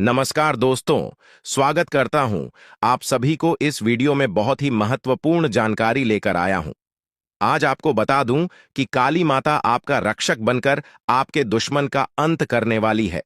नमस्कार दोस्तों, स्वागत करता हूं आप सभी को इस वीडियो में बहुत ही महत्वपूर्ण जानकारी लेकर आया हूं। आज आपको बता दूं कि काली माता आपका रक्षक बनकर आपके दुश्मन का अंत करने वाली है।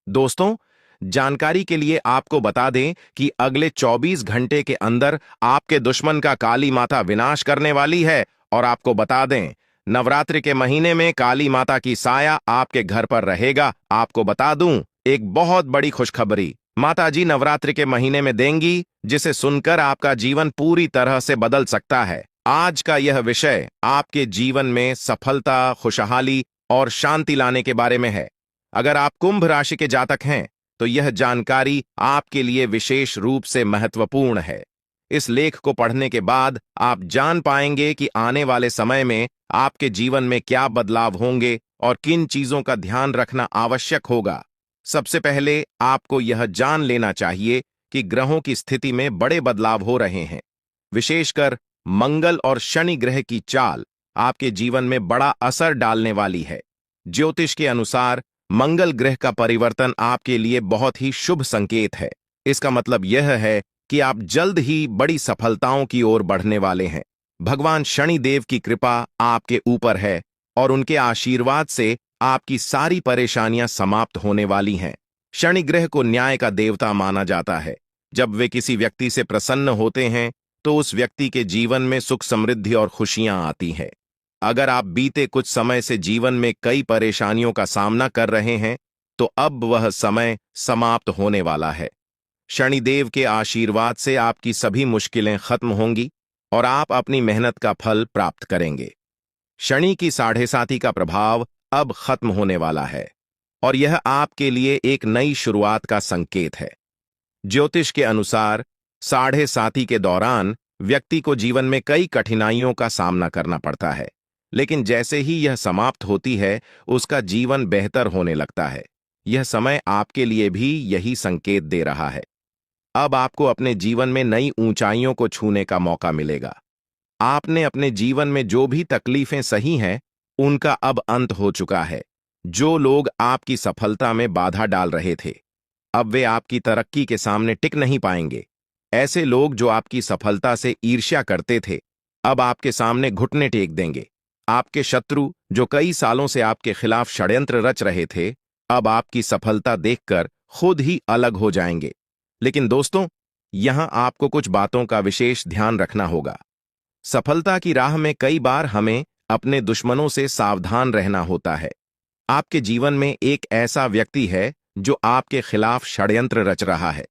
दोस्तों, जानकारी के लिए आपको बता दें कि अगले 24 घंटे के अंदर आपके दुश्मन का काली माता विनाश करने वाली है। और आपको बता दें, नवरात्रि के महीने में काली माता की साया आपके घर पर रहेगा। आपको बता दूं, एक बहुत बड़ी खुशखबरी माता जी नवरात्रि के महीने में देंगी, जिसे सुनकर आपका जीवन पूरी तरह से बदल सकता है। आज का यह विषय आपके जीवन में सफलता, खुशहाली और शांति लाने के बारे में है। अगर आप कुंभ राशि के जातक हैं तो यह जानकारी आपके लिए विशेष रूप से महत्वपूर्ण है। इस लेख को पढ़ने के बाद आप जान पाएंगे कि आने वाले समय में आपके जीवन में क्या बदलाव होंगे और किन चीजों का ध्यान रखना आवश्यक होगा। सबसे पहले आपको यह जान लेना चाहिए कि ग्रहों की स्थिति में बड़े बदलाव हो रहे हैं। विशेषकर मंगल और शनि ग्रह की चाल आपके जीवन में बड़ा असर डालने वाली है। ज्योतिष के अनुसार मंगल ग्रह का परिवर्तन आपके लिए बहुत ही शुभ संकेत है। इसका मतलब यह है कि आप जल्द ही बड़ी सफलताओं की ओर बढ़ने वाले हैं। भगवान शनि देव की कृपा आपके ऊपर है और उनके आशीर्वाद से आपकी सारी परेशानियां समाप्त होने वाली हैं। शनि ग्रह को न्याय का देवता माना जाता है। जब वे किसी व्यक्ति से प्रसन्न होते हैं तो उस व्यक्ति के जीवन में सुख, समृद्धि और खुशियां आती हैं। अगर आप बीते कुछ समय से जीवन में कई परेशानियों का सामना कर रहे हैं तो अब वह समय समाप्त होने वाला है। शनिदेव के आशीर्वाद से आपकी सभी मुश्किलें खत्म होंगी और आप अपनी मेहनत का फल प्राप्त करेंगे। शनि की 7.5 का प्रभाव अब खत्म होने वाला है और यह आपके लिए एक नई शुरुआत का संकेत है। ज्योतिष के अनुसार 7.5 के दौरान व्यक्ति को जीवन में कई कठिनाइयों का सामना करना पड़ता है, लेकिन जैसे ही यह समाप्त होती है उसका जीवन बेहतर होने लगता है। यह समय आपके लिए भी यही संकेत दे रहा है। अब आपको अपने जीवन में नई ऊंचाइयों को छूने का मौका मिलेगा। आपने अपने जीवन में जो भी तकलीफें सही हैं उनका अब अंत हो चुका है। जो लोग आपकी सफलता में बाधा डाल रहे थे, अब वे आपकी तरक्की के सामने टिक नहीं पाएंगे। ऐसे लोग जो आपकी सफलता से ईर्ष्या करते थे, अब आपके सामने घुटने टेक देंगे। आपके शत्रु जो कई सालों से आपके खिलाफ षड्यंत्र रच रहे थे, अब आपकी सफलता देखकर खुद ही अलग हो जाएंगे। लेकिन दोस्तों, यहां आपको कुछ बातों का विशेष ध्यान रखना होगा। सफलता की राह में कई बार हमें अपने दुश्मनों से सावधान रहना होता है। आपके जीवन में एक ऐसा व्यक्ति है जो आपके खिलाफ षड्यंत्र रच रहा है।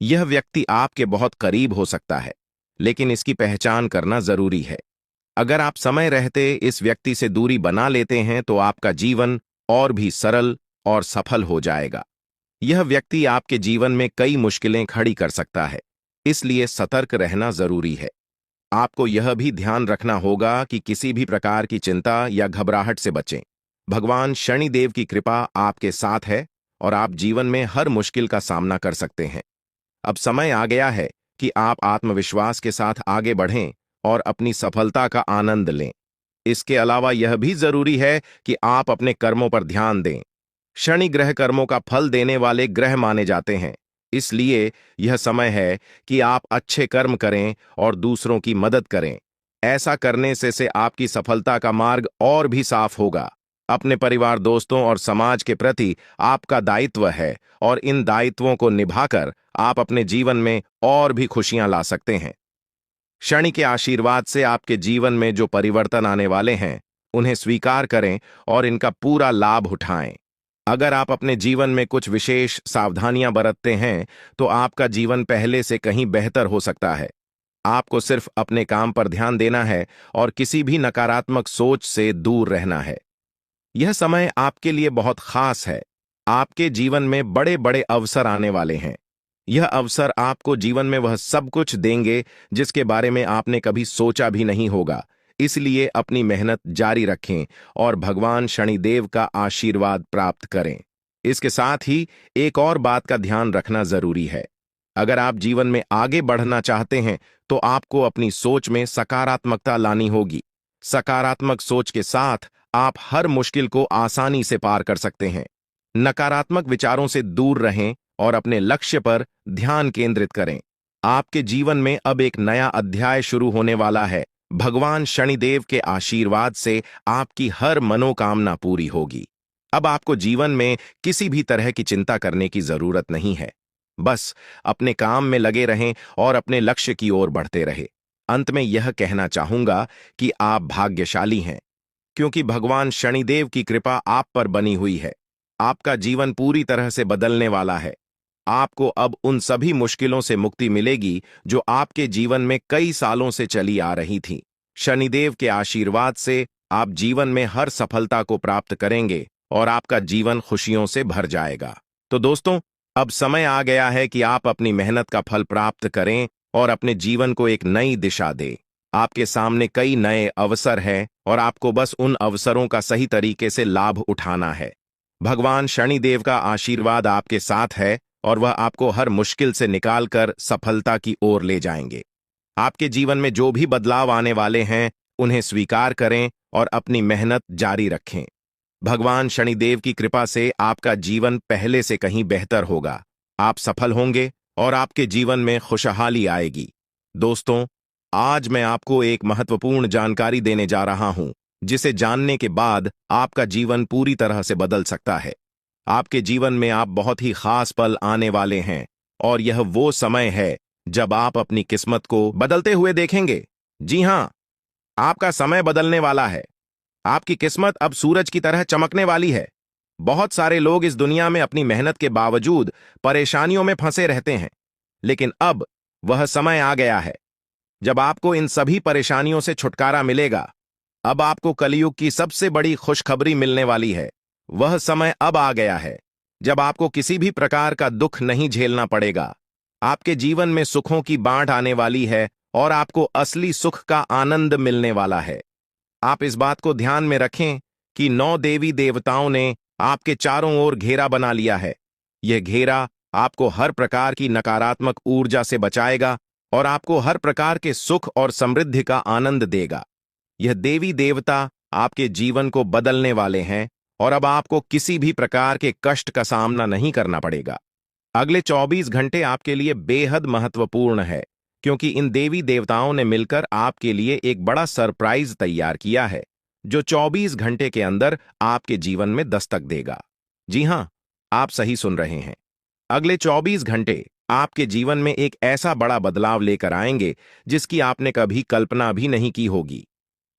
यह व्यक्ति आपके बहुत करीब हो सकता है, लेकिन इसकी पहचान करना जरूरी है। अगर आप समय रहते इस व्यक्ति से दूरी बना लेते हैं तो आपका जीवन और भी सरल और सफल हो जाएगा। यह व्यक्ति आपके जीवन में कई मुश्किलें खड़ी कर सकता है, इसलिए सतर्क रहना जरूरी है। आपको यह भी ध्यान रखना होगा कि किसी भी प्रकार की चिंता या घबराहट से बचें। भगवान शनि देव की कृपा आपके साथ है और आप जीवन में हर मुश्किल का सामना कर सकते हैं। अब समय आ गया है कि आप आत्मविश्वास के साथ आगे बढ़ें और अपनी सफलता का आनंद लें। इसके अलावा यह भी जरूरी है कि आप अपने कर्मों पर ध्यान दें। शनि ग्रह कर्मों का फल देने वाले ग्रह माने जाते हैं, इसलिए यह समय है कि आप अच्छे कर्म करें और दूसरों की मदद करें। ऐसा करने से आपकी सफलता का मार्ग और भी साफ होगा। अपने परिवार, दोस्तों और समाज के प्रति आपका दायित्व है और इन दायित्वों को निभाकर आप अपने जीवन में और भी खुशियां ला सकते हैं। शनि के आशीर्वाद से आपके जीवन में जो परिवर्तन आने वाले हैं उन्हें स्वीकार करें और इनका पूरा लाभ उठाएं। अगर आप अपने जीवन में कुछ विशेष सावधानियां बरतते हैं तो आपका जीवन पहले से कहीं बेहतर हो सकता है। आपको सिर्फ अपने काम पर ध्यान देना है और किसी भी नकारात्मक सोच से दूर रहना है। यह समय आपके लिए बहुत खास है। आपके जीवन में बड़े बड़े अवसर आने वाले हैं। यह अवसर आपको जीवन में वह सब कुछ देंगे जिसके बारे में आपने कभी सोचा भी नहीं होगा। इसलिए अपनी मेहनत जारी रखें और भगवान शनिदेव का आशीर्वाद प्राप्त करें। इसके साथ ही एक और बात का ध्यान रखना जरूरी है। अगर आप जीवन में आगे बढ़ना चाहते हैं तो आपको अपनी सोच में सकारात्मकता लानी होगी। सकारात्मक सोच के साथ आप हर मुश्किल को आसानी से पार कर सकते हैं। नकारात्मक विचारों से दूर रहें और अपने लक्ष्य पर ध्यान केंद्रित करें। आपके जीवन में अब एक नया अध्याय शुरू होने वाला है। भगवान शनिदेव के आशीर्वाद से आपकी हर मनोकामना पूरी होगी। अब आपको जीवन में किसी भी तरह की चिंता करने की जरूरत नहीं है। बस अपने काम में लगे रहें और अपने लक्ष्य की ओर बढ़ते रहे। अंत में यह कहना चाहूंगा कि आप भाग्यशाली हैं, क्योंकि भगवान शनिदेव की कृपा आप पर बनी हुई है। आपका जीवन पूरी तरह से बदलने वाला है। आपको अब उन सभी मुश्किलों से मुक्ति मिलेगी जो आपके जीवन में कई सालों से चली आ रही थी। शनिदेव के आशीर्वाद से आप जीवन में हर सफलता को प्राप्त करेंगे और आपका जीवन खुशियों से भर जाएगा। तो दोस्तों, अब समय आ गया है कि आप अपनी मेहनत का फल प्राप्त करें और अपने जीवन को एक नई दिशा दें। आपके सामने कई नए अवसर हैं और आपको बस उन अवसरों का सही तरीके से लाभ उठाना है। भगवान शनिदेव का आशीर्वाद आपके साथ है और वह आपको हर मुश्किल से निकालकर सफलता की ओर ले जाएंगे। आपके जीवन में जो भी बदलाव आने वाले हैं, उन्हें स्वीकार करें और अपनी मेहनत जारी रखें। भगवान शनिदेव की कृपा से आपका जीवन पहले से कहीं बेहतर होगा। आप सफल होंगे और आपके जीवन में खुशहाली आएगी। दोस्तों, आज मैं आपको एक महत्वपूर्ण जानकारी देने जा रहा हूं, जिसे जानने के बाद आपका जीवन पूरी तरह से बदल सकता है। आपके जीवन में आप बहुत ही खास पल आने वाले हैं और यह वो समय है जब आप अपनी किस्मत को बदलते हुए देखेंगे। जी हां, आपका समय बदलने वाला है। आपकी किस्मत अब सूरज की तरह चमकने वाली है। बहुत सारे लोग इस दुनिया में अपनी मेहनत के बावजूद परेशानियों में फंसे रहते हैं, लेकिन अब वह समय आ गया है जब आपको इन सभी परेशानियों से छुटकारा मिलेगा। अब आपको कलयुग की सबसे बड़ी खुशखबरी मिलने वाली है। वह समय अब आ गया है जब आपको किसी भी प्रकार का दुख नहीं झेलना पड़ेगा। आपके जीवन में सुखों की बाढ़ आने वाली है और आपको असली सुख का आनंद मिलने वाला है। आप इस बात को ध्यान में रखें कि 9 देवी देवताओं ने आपके चारों ओर घेरा बना लिया है। यह घेरा आपको हर प्रकार की नकारात्मक ऊर्जा से बचाएगा और आपको हर प्रकार के सुख और समृद्धि का आनंद देगा। यह देवी देवता आपके जीवन को बदलने वाले हैं और अब आपको किसी भी प्रकार के कष्ट का सामना नहीं करना पड़ेगा। अगले 24 घंटे आपके लिए बेहद महत्वपूर्ण है, क्योंकि इन देवी देवताओं ने मिलकर आपके लिए एक बड़ा सरप्राइज तैयार किया है, जो 24 घंटे के अंदर आपके जीवन में दस्तक देगा। जी हां, आप सही सुन रहे हैं। अगले 24 घंटे आपके जीवन में एक ऐसा बड़ा बदलाव लेकर आएंगे जिसकी आपने कभी कल्पना भी नहीं की होगी।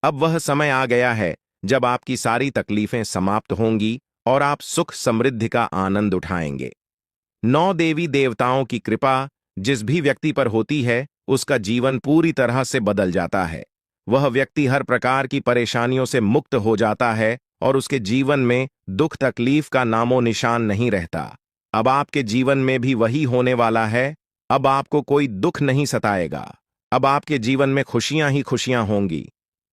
अब वह समय आ गया है जब आपकी सारी तकलीफें समाप्त होंगी और आप सुख समृद्धि का आनंद उठाएंगे। 9 देवी देवताओं की कृपा जिस भी व्यक्ति पर होती है, उसका जीवन पूरी तरह से बदल जाता है। वह व्यक्ति हर प्रकार की परेशानियों से मुक्त हो जाता है और उसके जीवन में दुख तकलीफ का नामो निशान नहीं रहता। अब आपके जीवन में भी वही होने वाला है। अब आपको कोई दुख नहीं सताएगा। अब आपके जीवन में खुशियां ही खुशियां होंगी।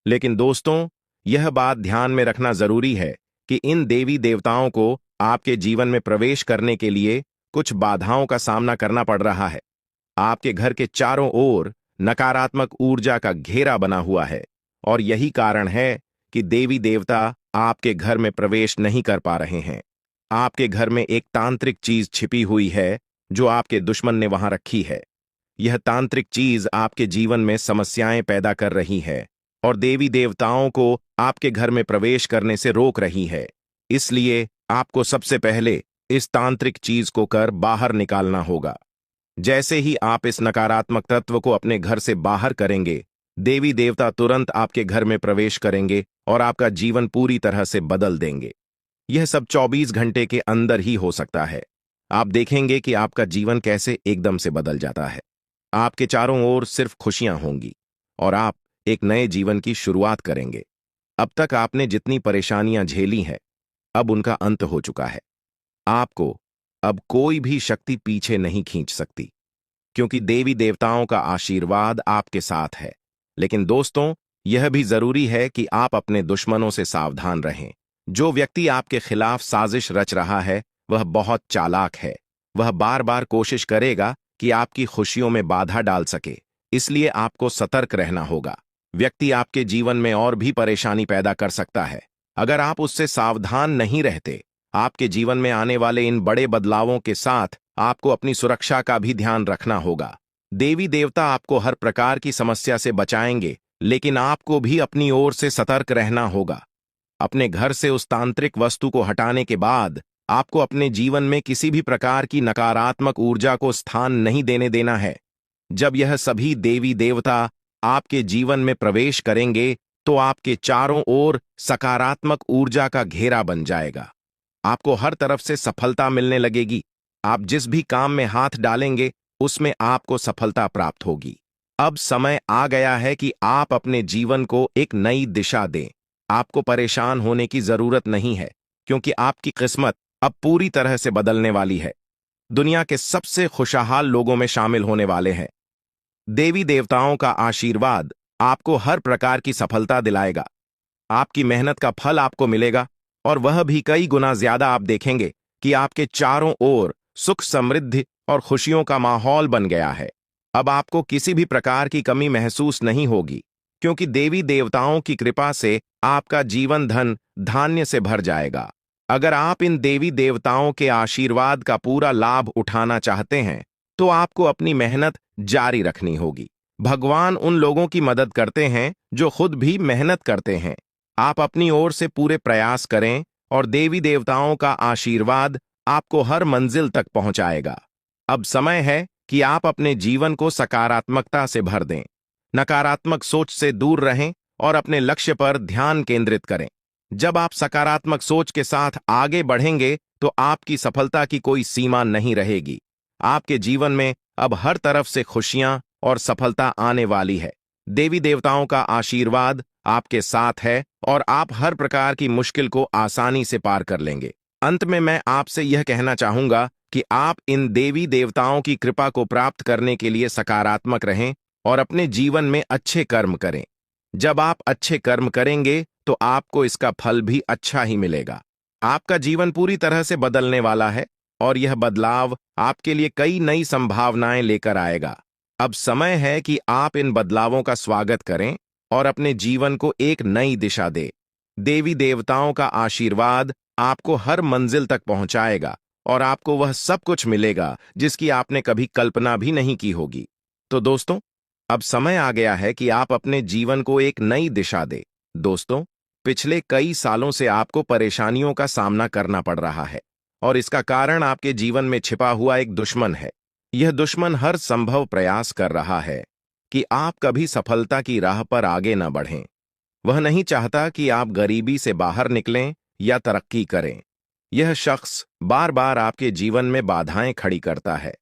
लेकिन दोस्तों, यह बात ध्यान में रखना जरूरी है कि इन देवी देवताओं को आपके जीवन में प्रवेश करने के लिए कुछ बाधाओं का सामना करना पड़ रहा है। आपके घर के चारों ओर नकारात्मक ऊर्जा का घेरा बना हुआ है और यही कारण है कि देवी देवता आपके घर में प्रवेश नहीं कर पा रहे हैं। आपके घर में एक तांत्रिक चीज छिपी हुई है जो आपके दुश्मन ने वहां रखी है। यह तांत्रिक चीज आपके जीवन में समस्याएं पैदा कर रही है और देवी देवताओं को आपके घर में प्रवेश करने से रोक रही है। इसलिए आपको सबसे पहले इस तांत्रिक चीज को कर बाहर निकालना होगा। जैसे ही आप इस नकारात्मक तत्व को अपने घर से बाहर करेंगे, देवी देवता तुरंत आपके घर में प्रवेश करेंगे और आपका जीवन पूरी तरह से बदल देंगे। यह सब 24 घंटे के अंदर ही हो सकता है। आप देखेंगे कि आपका जीवन कैसे एकदम से बदल जाता है। आपके चारों ओर सिर्फ खुशियां होंगी और आप एक नए जीवन की शुरुआत करेंगे। अब तक आपने जितनी परेशानियां झेली हैं, अब उनका अंत हो चुका है। आपको अब कोई भी शक्ति पीछे नहीं खींच सकती, क्योंकि देवी देवताओं का आशीर्वाद आपके साथ है। लेकिन दोस्तों, यह भी जरूरी है कि आप अपने दुश्मनों से सावधान रहें। जो व्यक्ति आपके खिलाफ साजिश रच रहा है, वह बहुत चालाक है। वह बार बार कोशिश करेगा कि आपकी खुशियों में बाधा डाल सके। इसलिए आपको सतर्क रहना होगा। व्यक्ति आपके जीवन में और भी परेशानी पैदा कर सकता है। अगर आप उससे सावधान नहीं रहते, आपके जीवन में आने वाले इन बड़े बदलावों के साथ आपको अपनी सुरक्षा का भी ध्यान रखना होगा। देवी देवता आपको हर प्रकार की समस्या से बचाएंगे, लेकिन आपको भी अपनी ओर से सतर्क रहना होगा। अपने घर से उस तांत्रिक वस्तु को हटाने के बाद आपको अपने जीवन में किसी भी प्रकार की नकारात्मक ऊर्जा को स्थान नहीं देने देना है। जब यह सभी देवी देवता आपके जीवन में प्रवेश करेंगे तो आपके चारों ओर सकारात्मक ऊर्जा का घेरा बन जाएगा। आपको हर तरफ से सफलता मिलने लगेगी। आप जिस भी काम में हाथ डालेंगे उसमें आपको सफलता प्राप्त होगी। अब समय आ गया है कि आप अपने जीवन को एक नई दिशा दें। आपको परेशान होने की जरूरत नहीं है, क्योंकि आपकी किस्मत अब पूरी तरह से बदलने वाली है। दुनिया के सबसे खुशहाल लोगों में शामिल होने वाले हैं। देवी देवताओं का आशीर्वाद आपको हर प्रकार की सफलता दिलाएगा। आपकी मेहनत का फल आपको मिलेगा, और वह भी कई गुना ज्यादा। आप देखेंगे कि आपके चारों ओर सुख, समृद्धि और खुशियों का माहौल बन गया है। अब आपको किसी भी प्रकार की कमी महसूस नहीं होगी, क्योंकि देवी देवताओं की कृपा से आपका जीवन धन धान्य से भर जाएगा। अगर आप इन देवी देवताओं के आशीर्वाद का पूरा लाभ उठाना चाहते हैं तो आपको अपनी मेहनत जारी रखनी होगी। भगवान उन लोगों की मदद करते हैं जो खुद भी मेहनत करते हैं। आप अपनी ओर से पूरे प्रयास करें और देवी देवताओं का आशीर्वाद आपको हर मंजिल तक पहुंचाएगा। अब समय है कि आप अपने जीवन को सकारात्मकता से भर दें। नकारात्मक सोच से दूर रहें और अपने लक्ष्य पर ध्यान केंद्रित करें। जब आप सकारात्मक सोच के साथ आगे बढ़ेंगे तो आपकी सफलता की कोई सीमा नहीं रहेगी। आपके जीवन में अब हर तरफ से खुशियां और सफलता आने वाली है। देवी देवताओं का आशीर्वाद आपके साथ है और आप हर प्रकार की मुश्किल को आसानी से पार कर लेंगे। अंत में मैं आपसे यह कहना चाहूंगा कि आप इन देवी देवताओं की कृपा को प्राप्त करने के लिए सकारात्मक रहें और अपने जीवन में अच्छे कर्म करें। जब आप अच्छे कर्म करेंगे तो आपको इसका फल भी अच्छा ही मिलेगा। आपका जीवन पूरी तरह से बदलने वाला है और यह बदलाव आपके लिए कई नई संभावनाएं लेकर आएगा। अब समय है कि आप इन बदलावों का स्वागत करें और अपने जीवन को एक नई दिशा दें। देवी देवताओं का आशीर्वाद आपको हर मंजिल तक पहुंचाएगा और आपको वह सब कुछ मिलेगा जिसकी आपने कभी कल्पना भी नहीं की होगी। तो दोस्तों, अब समय आ गया है कि आप अपने जीवन को एक नई दिशा दें। दोस्तों, पिछले कई सालों से आपको परेशानियों का सामना करना पड़ रहा है और इसका कारण आपके जीवन में छिपा हुआ एक दुश्मन है। यह दुश्मन हर संभव प्रयास कर रहा है कि आप कभी सफलता की राह पर आगे न बढ़ें। वह नहीं चाहता कि आप गरीबी से बाहर निकलें या तरक्की करें। यह शख्स बार बार आपके जीवन में बाधाएं खड़ी करता है,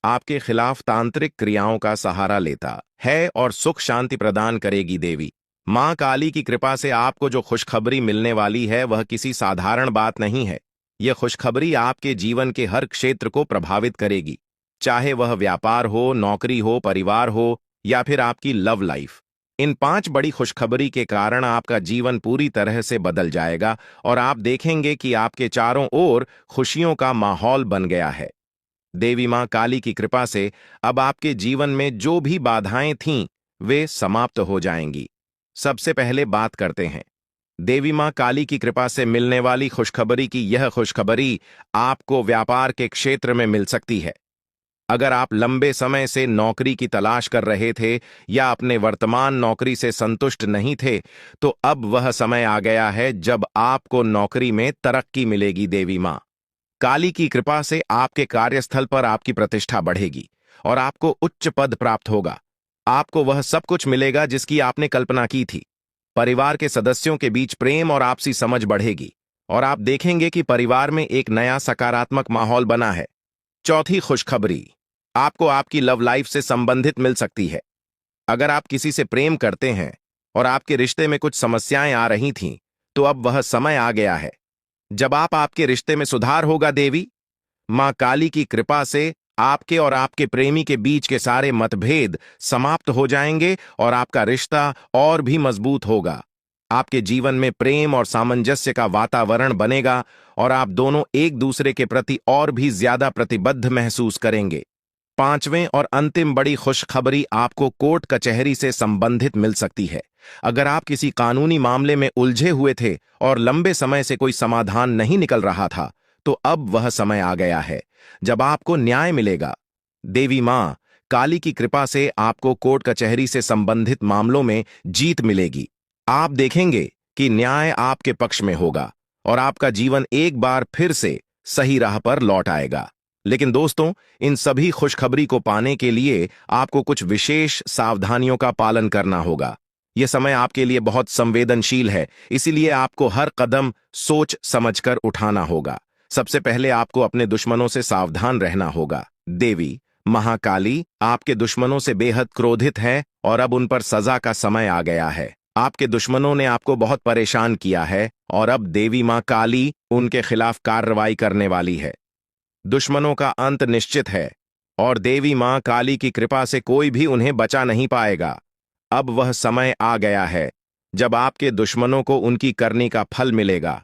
आपके खिलाफ तांत्रिक क्रियाओं का सहारा लेता है और सुख शांति प्रदान करेगी देवी मां काली की कृपा से आपको जो खुशखबरी मिलने वाली है वह किसी साधारण बात नहीं है। यह खुशखबरी आपके जीवन के हर क्षेत्र को प्रभावित करेगी, चाहे वह व्यापार हो, नौकरी हो, परिवार हो या फिर आपकी लव लाइफ। इन 5 बड़ी खुशखबरी के कारण आपका जीवन पूरी तरह से बदल जाएगा और आप देखेंगे कि आपके चारों ओर खुशियों का माहौल बन गया है। देवी मां काली की कृपा से अब आपके जीवन में जो भी बाधाएं थीं वे समाप्त हो जाएंगी। सबसे पहले बात करते हैं देवी मां काली की कृपा से मिलने वाली खुशखबरी की। यह खुशखबरी आपको व्यापार के क्षेत्र में मिल सकती है। अगर आप लंबे समय से नौकरी की तलाश कर रहे थे या अपने वर्तमान नौकरी से संतुष्ट नहीं थे, तो अब वह समय आ गया है जब आपको नौकरी में तरक्की मिलेगी। देवी मां काली की कृपा से आपके कार्यस्थल पर आपकी प्रतिष्ठा बढ़ेगी और आपको उच्च पद प्राप्त होगा। आपको वह सब कुछ मिलेगा जिसकी आपने कल्पना की थी। परिवार के सदस्यों के बीच प्रेम और आपसी समझ बढ़ेगी और आप देखेंगे कि परिवार में एक नया सकारात्मक माहौल बना है। चौथी खुशखबरी आपको आपकी लव लाइफ से संबंधित मिल सकती है। अगर आप किसी से प्रेम करते हैं और आपके रिश्ते में कुछ समस्याएं आ रही थीं, तो अब वह समय आ गया है जब आपके रिश्ते में सुधार होगा। देवी मां काली की कृपा से आपके और आपके प्रेमी के बीच के सारे मतभेद समाप्त हो जाएंगे और आपका रिश्ता और भी मजबूत होगा। आपके जीवन में प्रेम और सामंजस्य का वातावरण बनेगा और आप दोनों एक दूसरे के प्रति और भी ज्यादा प्रतिबद्ध महसूस करेंगे। 5वें और अंतिम बड़ी खुशखबरी आपको कोर्ट कचहरी से संबंधित मिल सकती है। अगर आप किसी कानूनी मामले में उलझे हुए थे और लंबे समय से कोई समाधान नहीं निकल रहा था, तो अब वह समय आ गया है जब आपको न्याय मिलेगा। देवी माँ काली की कृपा से आपको कोर्ट कचहरी से संबंधित मामलों में जीत मिलेगी। आप देखेंगे कि न्याय आपके पक्ष में होगा और आपका जीवन एक बार फिर से सही राह पर लौट आएगा। लेकिन दोस्तों, इन सभी खुशखबरी को पाने के लिए आपको कुछ विशेष सावधानियों का पालन करना होगा। यह समय आपके लिए बहुत संवेदनशील है, इसीलिए आपको हर कदम सोच समझकर उठाना होगा। सबसे पहले आपको अपने दुश्मनों से सावधान रहना होगा। देवी महाकाली आपके दुश्मनों से बेहद क्रोधित है और अब उन पर सजा का समय आ गया है। आपके दुश्मनों ने आपको बहुत परेशान किया है और अब देवी माँ काली उनके खिलाफ कार्रवाई करने वाली है। दुश्मनों का अंत निश्चित है और देवी माँ काली की कृपा से कोई भी उन्हें बचा नहीं पाएगा। अब वह समय आ गया है जब आपके दुश्मनों को उनकी करनी का फल मिलेगा।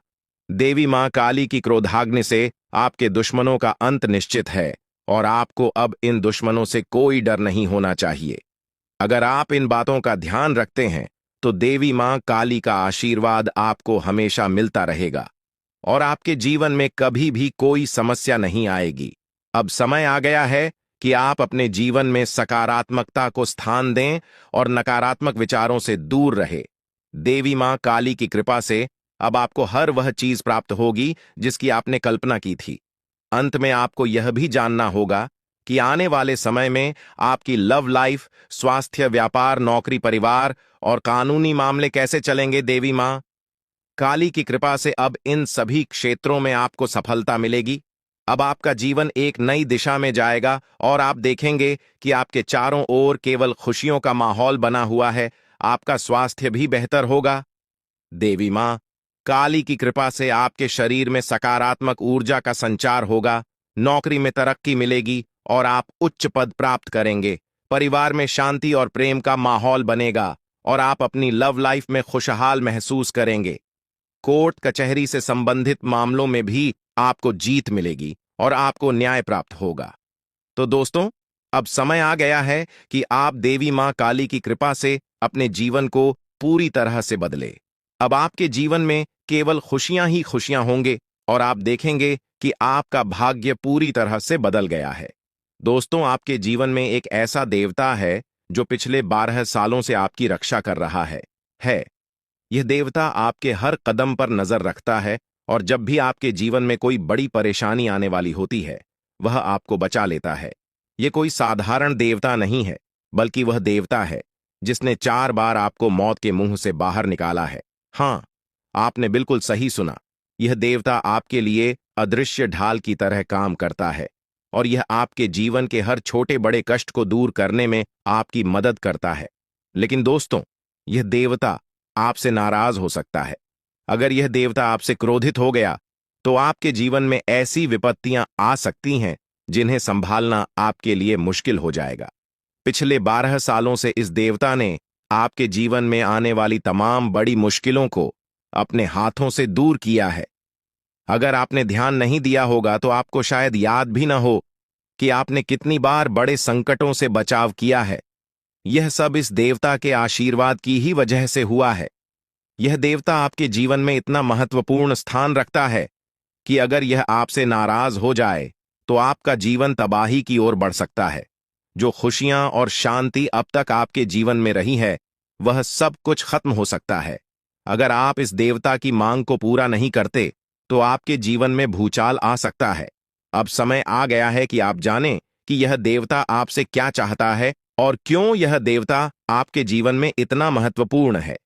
देवी माँ काली की क्रोधाग्नि से आपके दुश्मनों का अंत निश्चित है और आपको अब इन दुश्मनों से कोई डर नहीं होना चाहिए। अगर आप इन बातों का ध्यान रखते हैं तो देवी माँ काली का आशीर्वाद आपको हमेशा मिलता रहेगा और आपके जीवन में कभी भी कोई समस्या नहीं आएगी। अब समय आ गया है कि आप अपने जीवन में सकारात्मकता को स्थान दें और नकारात्मक विचारों से दूर रहे। देवी माँ काली की कृपा से अब आपको हर वह चीज प्राप्त होगी जिसकी आपने कल्पना की थी। अंत में आपको यह भी जानना होगा कि आने वाले समय में आपकी लव लाइफ, स्वास्थ्य, व्यापार, नौकरी, परिवार और कानूनी मामले कैसे चलेंगे। देवी माँ काली की कृपा से अब इन सभी क्षेत्रों में आपको सफलता मिलेगी। अब आपका जीवन एक नई दिशा में जाएगा और आप देखेंगे कि आपके चारों ओर केवल खुशियों का माहौल बना हुआ है। आपका स्वास्थ्य भी बेहतर होगा। देवी माँ काली की कृपा से आपके शरीर में सकारात्मक ऊर्जा का संचार होगा। नौकरी में तरक्की मिलेगी और आप उच्च पद प्राप्त करेंगे। परिवार में शांति और प्रेम का माहौल बनेगा और आप अपनी लव लाइफ में खुशहाल महसूस करेंगे। कोर्ट कचहरी से संबंधित मामलों में भी आपको जीत मिलेगी और आपको न्याय प्राप्त होगा। तो दोस्तों, अब समय आ गया है कि आप देवी माँ काली की कृपा से अपने जीवन को पूरी तरह से बदले। अब आपके जीवन में केवल खुशियां ही खुशियां होंगे और आप देखेंगे कि आपका भाग्य पूरी तरह से बदल गया है। दोस्तों, आपके जीवन में एक ऐसा देवता है जो पिछले 12 सालों से आपकी रक्षा कर रहा है। यह देवता आपके हर कदम पर नजर रखता है और जब भी आपके जीवन में कोई बड़ी परेशानी आने वाली होती है, वह आपको बचा लेता है। यह कोई साधारण देवता नहीं है, बल्कि वह देवता है जिसने 4 बार आपको मौत के मुंह से बाहर निकाला है। हाँ, आपने बिल्कुल सही सुना। यह देवता आपके लिए अदृश्य ढाल की तरह काम करता है और यह आपके जीवन के हर छोटे बड़े कष्ट को दूर करने में आपकी मदद करता है। लेकिन दोस्तों, यह देवता आपसे नाराज हो सकता है। अगर यह देवता आपसे क्रोधित हो गया तो आपके जीवन में ऐसी विपत्तियां आ सकती हैं जिन्हें संभालना आपके लिए मुश्किल हो जाएगा। पिछले 12 सालों से इस देवता ने आपके जीवन में आने वाली तमाम बड़ी मुश्किलों को अपने हाथों से दूर किया है। अगर आपने ध्यान नहीं दिया होगा तो आपको शायद याद भी न हो कि आपने कितनी बार बड़े संकटों से बचाव किया है। यह सब इस देवता के आशीर्वाद की ही वजह से हुआ है। यह देवता आपके जीवन में इतना महत्वपूर्ण स्थान रखता है कि अगर यह आपसे नाराज हो जाए तो आपका जीवन तबाही की ओर बढ़ सकता है। जो खुशियां और शांति अब तक आपके जीवन में रही है, वह सब कुछ खत्म हो सकता है। अगर आप इस देवता की मांग को पूरा नहीं करते तो आपके जीवन में भूचाल आ सकता है। अब समय आ गया है कि आप जानें कि यह देवता आपसे क्या चाहता है और क्यों यह देवता आपके जीवन में इतना महत्वपूर्ण है।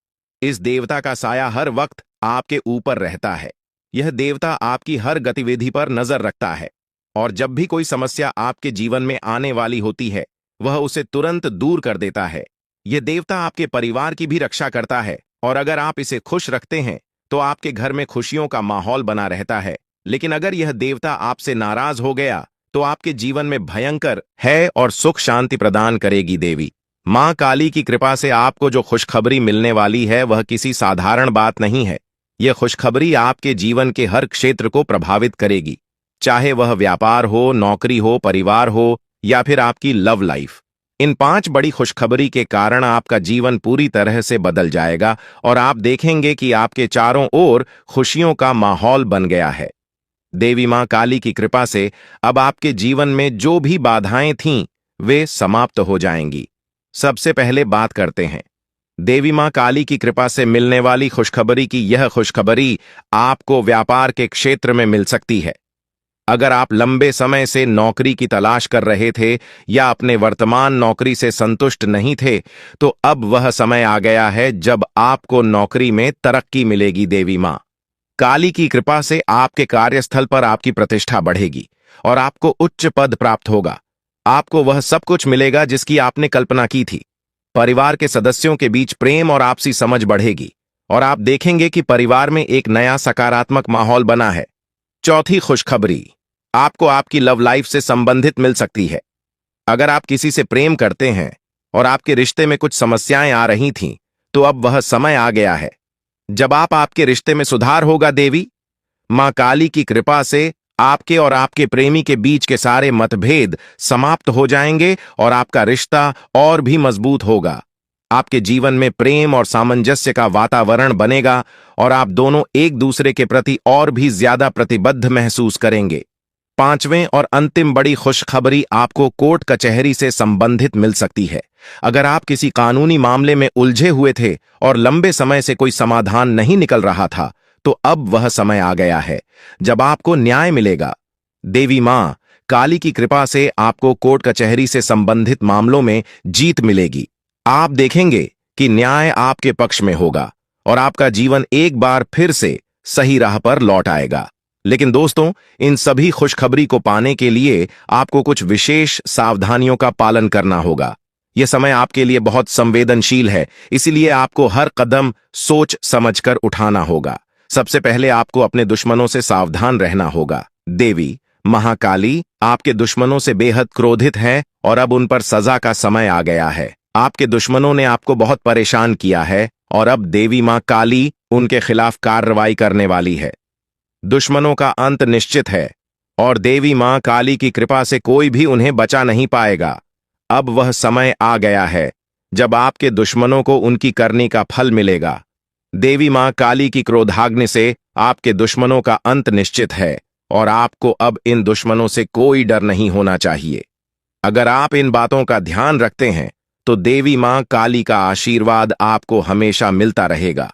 इस देवता का साया हर वक्त आपके ऊपर रहता है। यह देवता आपकी हर गतिविधि पर नजर रखता है और जब भी कोई समस्या आपके जीवन में आने वाली होती है, वह उसे तुरंत दूर कर देता है। यह देवता आपके परिवार की भी रक्षा करता है और अगर आप इसे खुश रखते हैं तो आपके घर में खुशियों का माहौल बना रहता है। लेकिन अगर यह देवता आपसे नाराज हो गया तो आपके जीवन में भयंकर है और सुख शांति प्रदान करेगी। देवी मां काली की कृपा से आपको जो खुशखबरी मिलने वाली है वह किसी साधारण बात नहीं है। यह खुशखबरी आपके जीवन के हर क्षेत्र को प्रभावित करेगी, चाहे वह व्यापार हो, नौकरी हो, परिवार हो या फिर आपकी लव लाइफ। इन 5 बड़ी खुशखबरी के कारण आपका जीवन पूरी तरह से बदल जाएगा और आप देखेंगे कि आपके चारों ओर खुशियों का माहौल बन गया है। देवी मां काली की कृपा से अब आपके जीवन में जो भी बाधाएं थीं, वे समाप्त हो जाएंगी। सबसे पहले बात करते हैं देवी मां काली की कृपा से मिलने वाली खुशखबरी की। यह खुशखबरी आपको व्यापार के क्षेत्र में मिल सकती है। अगर आप लंबे समय से नौकरी की तलाश कर रहे थे या अपने वर्तमान नौकरी से संतुष्ट नहीं थे, तो अब वह समय आ गया है जब आपको नौकरी में तरक्की मिलेगी। देवी मां काली की कृपा से आपके कार्यस्थल पर आपकी प्रतिष्ठा बढ़ेगी और आपको उच्च पद प्राप्त होगा। आपको वह सब कुछ मिलेगा जिसकी आपने कल्पना की थी। परिवार के सदस्यों के बीच प्रेम और आपसी समझ बढ़ेगी और आप देखेंगे कि परिवार में एक नया सकारात्मक माहौल बना है। चौथी खुशखबरी आपको आपकी लव लाइफ से संबंधित मिल सकती है। अगर आप किसी से प्रेम करते हैं और आपके रिश्ते में कुछ समस्याएं आ रही थीं, तो अब वह समय आ गया है जब आपके रिश्ते में सुधार होगा। देवी मां काली की कृपा से आपके और आपके प्रेमी के बीच के सारे मतभेद समाप्त हो जाएंगे और आपका रिश्ता और भी मजबूत होगा। आपके जीवन में प्रेम और सामंजस्य का वातावरण बनेगा और आप दोनों एक दूसरे के प्रति और भी ज्यादा प्रतिबद्ध महसूस करेंगे। पांचवें और अंतिम बड़ी खुशखबरी आपको कोर्ट कचहरी से संबंधित मिल सकती है। अगर आप किसी कानूनी मामले में उलझे हुए थे और लंबे समय से कोई समाधान नहीं निकल रहा था, तो अब वह समय आ गया है जब आपको न्याय मिलेगा। देवी मां काली की कृपा से आपको कोर्ट कचहरी से संबंधित मामलों में जीत मिलेगी। आप देखेंगे कि न्याय आपके पक्ष में होगा और आपका जीवन एक बार फिर से सही राह पर लौट आएगा। लेकिन दोस्तों, इन सभी खुशखबरी को पाने के लिए आपको कुछ विशेष सावधानियों का पालन करना होगा। यह समय आपके लिए बहुत संवेदनशील है, इसीलिए आपको हर कदम सोच समझकर उठाना होगा। सबसे पहले आपको अपने दुश्मनों से सावधान रहना होगा। देवी महाकाली आपके दुश्मनों से बेहद क्रोधित है और अब उन पर सजा का समय आ गया है। आपके दुश्मनों ने आपको बहुत परेशान किया है और अब देवी मां काली उनके खिलाफ कार्रवाई करने वाली है। दुश्मनों का अंत निश्चित है और देवी मां काली की कृपा से कोई भी उन्हें बचा नहीं पाएगा। अब वह समय आ गया है जब आपके दुश्मनों को उनकी करनी का फल मिलेगा। देवी मां काली की क्रोधाग्नि से आपके दुश्मनों का अंत निश्चित है और आपको अब इन दुश्मनों से कोई डर नहीं होना चाहिए। अगर आप इन बातों का ध्यान रखते हैं, तो देवी मां काली का आशीर्वाद आपको हमेशा मिलता रहेगा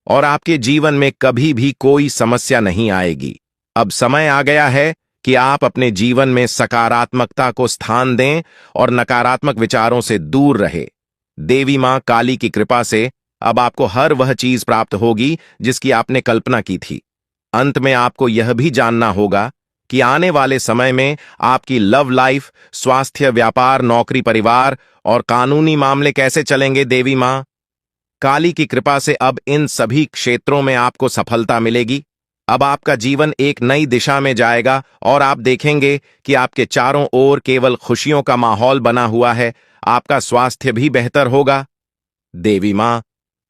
और आपके जीवन में कभी भी कोई समस्या नहीं आएगी। अब समय आ गया है कि आप अपने जीवन में सकारात्मकता को स्थान दें और नकारात्मक विचारों से दूर रहे। देवी मां काली की कृपा से अब आपको हर वह चीज प्राप्त होगी जिसकी आपने कल्पना की थी। अंत में आपको यह भी जानना होगा कि आने वाले समय में आपकी लव लाइफ, स्वास्थ्य, व्यापार, नौकरी, परिवार और कानूनी मामले कैसे चलेंगे। देवी मां काली की कृपा से अब इन सभी क्षेत्रों में आपको सफलता मिलेगी। अब आपका जीवन एक नई दिशा में जाएगा और आप देखेंगे कि आपके चारों ओर केवल खुशियों का माहौल बना हुआ है। आपका स्वास्थ्य भी बेहतर होगा। देवी मां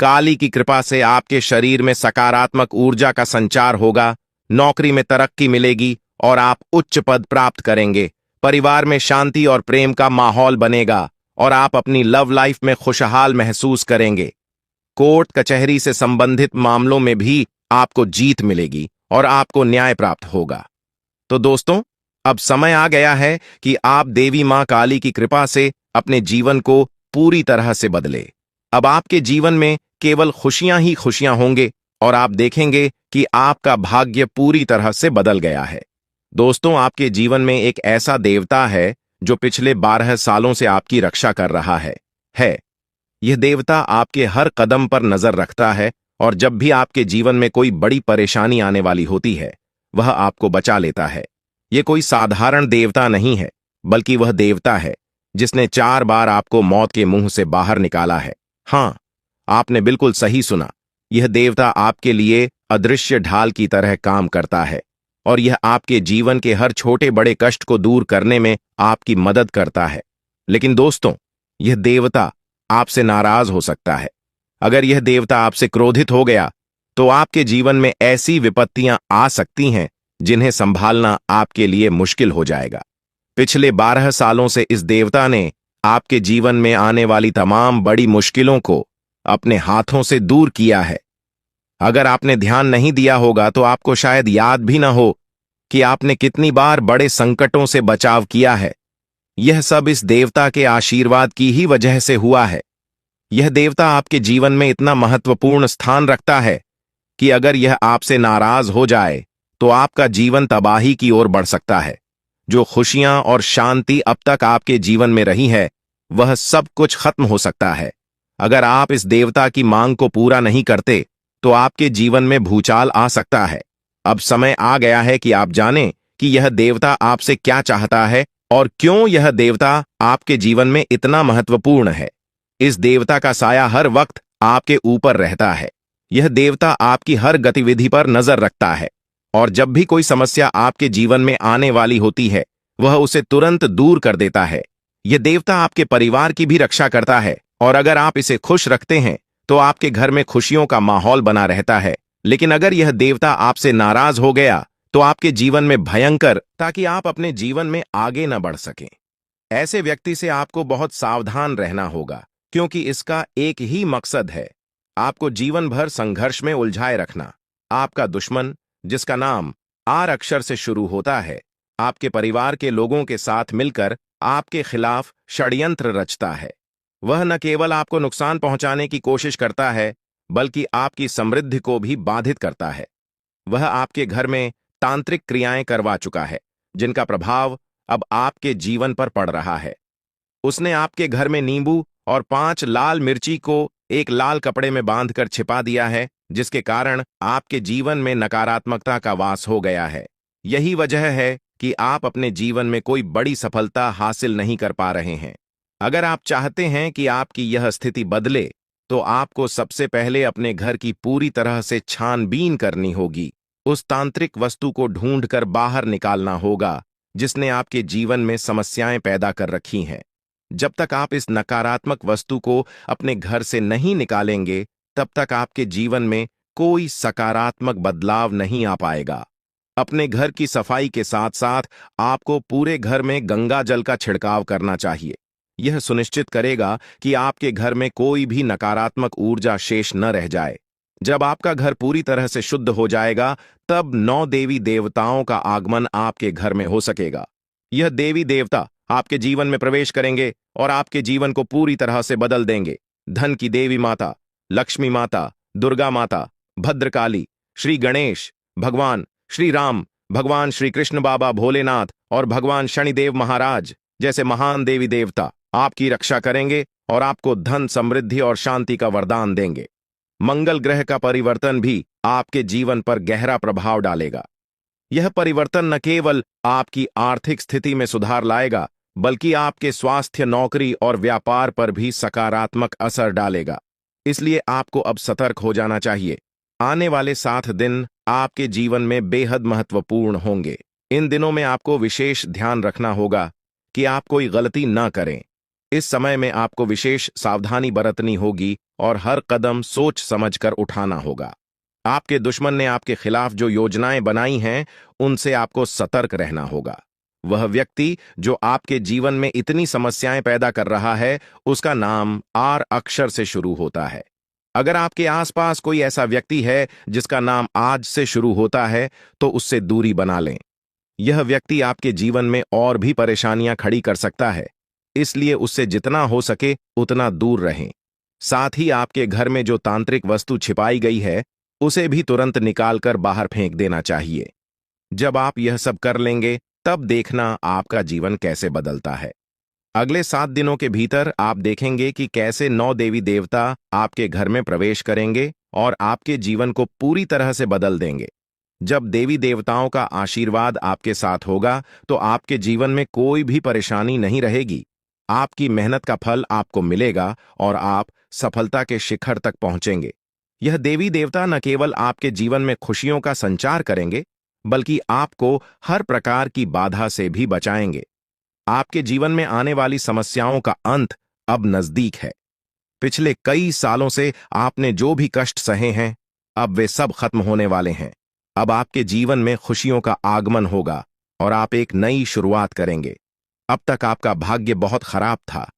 काली की कृपा से आपके शरीर में सकारात्मक ऊर्जा का संचार होगा। नौकरी में तरक्की मिलेगी और आप उच्च पद प्राप्त करेंगे। परिवार में शांति और प्रेम का माहौल बनेगा और आप अपनी लव लाइफ में खुशहाल महसूस करेंगे। कोर्ट कचहरी से संबंधित मामलों में भी आपको जीत मिलेगी और आपको न्याय प्राप्त होगा। तो दोस्तों, अब समय आ गया है कि आप देवी मां काली की कृपा से अपने जीवन को पूरी तरह से बदले। अब आपके जीवन में केवल खुशियां ही खुशियां होंगे और आप देखेंगे कि आपका भाग्य पूरी तरह से बदल गया है। दोस्तों, आपके जीवन में एक ऐसा देवता है जो पिछले 12 सालों से आपकी रक्षा कर रहा है। यह देवता आपके हर कदम पर नजर रखता है और जब भी आपके जीवन में कोई बड़ी परेशानी आने वाली होती है, वह आपको बचा लेता है। यह कोई साधारण देवता नहीं है, बल्कि वह देवता है जिसने 4 बार आपको मौत के मुंह से बाहर निकाला है। हाँ, आपने बिल्कुल सही सुना। यह देवता आपके लिए अदृश्य ढाल की तरह काम करता है और यह आपके जीवन के हर छोटे बड़े कष्ट को दूर करने में आपकी मदद करता है। लेकिन दोस्तों, यह देवता आपसे नाराज हो सकता है। अगर यह देवता आपसे क्रोधित हो गया, तो आपके जीवन में ऐसी विपत्तियां आ सकती हैं जिन्हें संभालना आपके लिए मुश्किल हो जाएगा। पिछले 12 सालों से इस देवता ने आपके जीवन में आने वाली तमाम बड़ी मुश्किलों को अपने हाथों से दूर किया है। अगर आपने ध्यान नहीं दिया होगा तो आपको शायद याद भी ना हो कि आपने कितनी बार बड़े संकटों से बचाव किया है। यह सब इस देवता के आशीर्वाद की ही वजह से हुआ है। यह देवता आपके जीवन में इतना महत्वपूर्ण स्थान रखता है कि अगर यह आपसे नाराज हो जाए तो आपका जीवन तबाही की ओर बढ़ सकता है। जो खुशियां और शांति अब तक आपके जीवन में रही है, वह सब कुछ खत्म हो सकता है। अगर आप इस देवता की मांग को पूरा नहीं करते तो आपके जीवन में भूचाल आ सकता है। अब समय आ गया है कि आप जानें कि यह देवता आपसे क्या चाहता है और क्यों यह देवता आपके जीवन में इतना महत्वपूर्ण है। इस देवता का साया हर वक्त आपके ऊपर रहता है। यह देवता आपकी हर गतिविधि पर नजर रखता है और जब भी कोई समस्या आपके जीवन में आने वाली होती है, वह उसे तुरंत दूर कर देता है। यह देवता आपके परिवार की भी रक्षा करता है और अगर आप इसे खुश रखते हैं तो आपके घर में खुशियों का माहौल बना रहता है। लेकिन अगर यह देवता आपसे नाराज हो गया तो आपके जीवन में भयंकर, ताकि आप अपने जीवन में आगे न बढ़ सकें। ऐसे व्यक्ति से आपको बहुत सावधान रहना होगा, क्योंकि इसका एक ही मकसद है, आपको जीवन भर संघर्ष में उलझाए रखना। आपका दुश्मन, जिसका नाम आर अक्षर से शुरू होता है, आपके परिवार के लोगों के साथ मिलकर आपके खिलाफ षड्यंत्र रचता है। वह न केवल आपको नुकसान पहुंचाने की कोशिश करता है, बल्कि आपकी समृद्धि को भी बाधित करता है। वह आपके घर में तांत्रिक क्रियाएं करवा चुका है, जिनका प्रभाव अब आपके जीवन पर पड़ रहा है। उसने आपके घर में नींबू और 5 लाल मिर्ची को एक लाल कपड़े में बांधकर छिपा दिया है, जिसके कारण आपके जीवन में नकारात्मकता का वास हो गया है। यही वजह है कि आप अपने जीवन में कोई बड़ी सफलता हासिल नहीं कर पा रहे हैं। अगर आप चाहते हैं कि आपकी यह स्थिति बदले, तो आपको सबसे पहले अपने घर की पूरी तरह से छानबीन करनी होगी। उस तांत्रिक वस्तु को ढूंढकर बाहर निकालना होगा जिसने आपके जीवन में समस्याएं पैदा कर रखी हैं। जब तक आप इस नकारात्मक वस्तु को अपने घर से नहीं निकालेंगे, तब तक आपके जीवन में कोई सकारात्मक बदलाव नहीं आ पाएगा। अपने घर की सफाई के साथ साथ आपको पूरे घर में गंगा जल का छिड़काव करना चाहिए। यह सुनिश्चित करेगा कि आपके घर में कोई भी नकारात्मक ऊर्जा शेष न रह जाए। जब आपका घर पूरी तरह से शुद्ध हो जाएगा, तब 9 देवी देवताओं का आगमन आपके घर में हो सकेगा। यह देवी देवता आपके जीवन में प्रवेश करेंगे और आपके जीवन को पूरी तरह से बदल देंगे। धन की देवी माता, लक्ष्मी माता, दुर्गा माता, भद्रकाली, श्री गणेश, भगवान श्री राम, भगवान श्री कृष्ण बाबा भोलेनाथ और भगवान शनिदेव महाराज जैसे महान देवी देवता आपकी रक्षा करेंगे और आपको धन, समृद्धि और शांति का वरदान देंगे। मंगल ग्रह का परिवर्तन भी आपके जीवन पर गहरा प्रभाव डालेगा। यह परिवर्तन न केवल आपकी आर्थिक स्थिति में सुधार लाएगा, बल्कि आपके स्वास्थ्य, नौकरी और व्यापार पर भी सकारात्मक असर डालेगा। इसलिए आपको अब सतर्क हो जाना चाहिए। आने वाले 7 दिन आपके जीवन में बेहद महत्वपूर्ण होंगे। इन दिनों में आपको विशेष ध्यान रखना होगा कि आप कोई गलती न करें। इस समय में आपको विशेष सावधानी बरतनी होगी और हर कदम सोच समझकर उठाना होगा। आपके दुश्मन ने आपके खिलाफ जो योजनाएं बनाई हैं, उनसे आपको सतर्क रहना होगा। वह व्यक्ति जो आपके जीवन में इतनी समस्याएं पैदा कर रहा है, उसका नाम आर अक्षर से शुरू होता है। अगर आपके आसपास कोई ऐसा व्यक्ति है जिसका नाम आज से शुरू होता है, तो उससे दूरी बना लें। यह व्यक्ति आपके जीवन में और भी परेशानियां खड़ी कर सकता है, इसलिए उससे जितना हो सके उतना दूर रहें। साथ ही आपके घर में जो तांत्रिक वस्तु छिपाई गई है, उसे भी तुरंत निकालकर बाहर फेंक देना चाहिए। जब आप यह सब कर लेंगे, तब देखना आपका जीवन कैसे बदलता है। अगले 7 दिनों के भीतर आप देखेंगे कि कैसे 9 देवी देवता आपके घर में प्रवेश करेंगे और आपके जीवन को पूरी तरह से बदल देंगे। जब देवी देवताओं का आशीर्वाद आपके साथ होगा, तो आपके जीवन में कोई भी परेशानी नहीं रहेगी। आपकी मेहनत का फल आपको मिलेगा और आप सफलता के शिखर तक पहुंचेंगे। यह देवी देवता न केवल आपके जीवन में खुशियों का संचार करेंगे, बल्कि आपको हर प्रकार की बाधा से भी बचाएंगे। आपके जीवन में आने वाली समस्याओं का अंत अब नजदीक है। पिछले कई सालों से आपने जो भी कष्ट सहे हैं, अब वे सब खत्म होने वाले हैं। अब आपके जीवन में खुशियों का आगमन होगा और आप एक नई शुरुआत करेंगे। अब तक आपका भाग्य बहुत खराब था।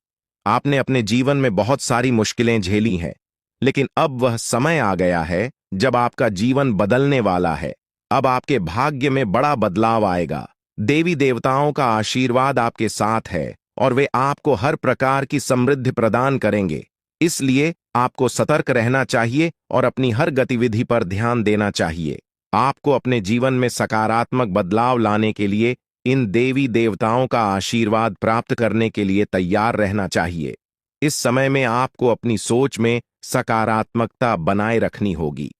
आपने अपने जीवन में बहुत सारी मुश्किलें झेली हैं, लेकिन अब वह समय आ गया है जब आपका जीवन बदलने वाला है। अब आपके भाग्य में बड़ा बदलाव आएगा। देवी देवताओं का आशीर्वाद आपके साथ है और वे आपको हर प्रकार की समृद्धि प्रदान करेंगे। इसलिए आपको सतर्क रहना चाहिए और अपनी हर गतिविधि पर ध्यान देना चाहिए। आपको अपने जीवन में सकारात्मक बदलाव लाने के लिए इन देवी देवताओं का आशीर्वाद प्राप्त करने के लिए तैयार रहना चाहिए। इस समय में आपको अपनी सोच में सकारात्मकता बनाए रखनी होगी।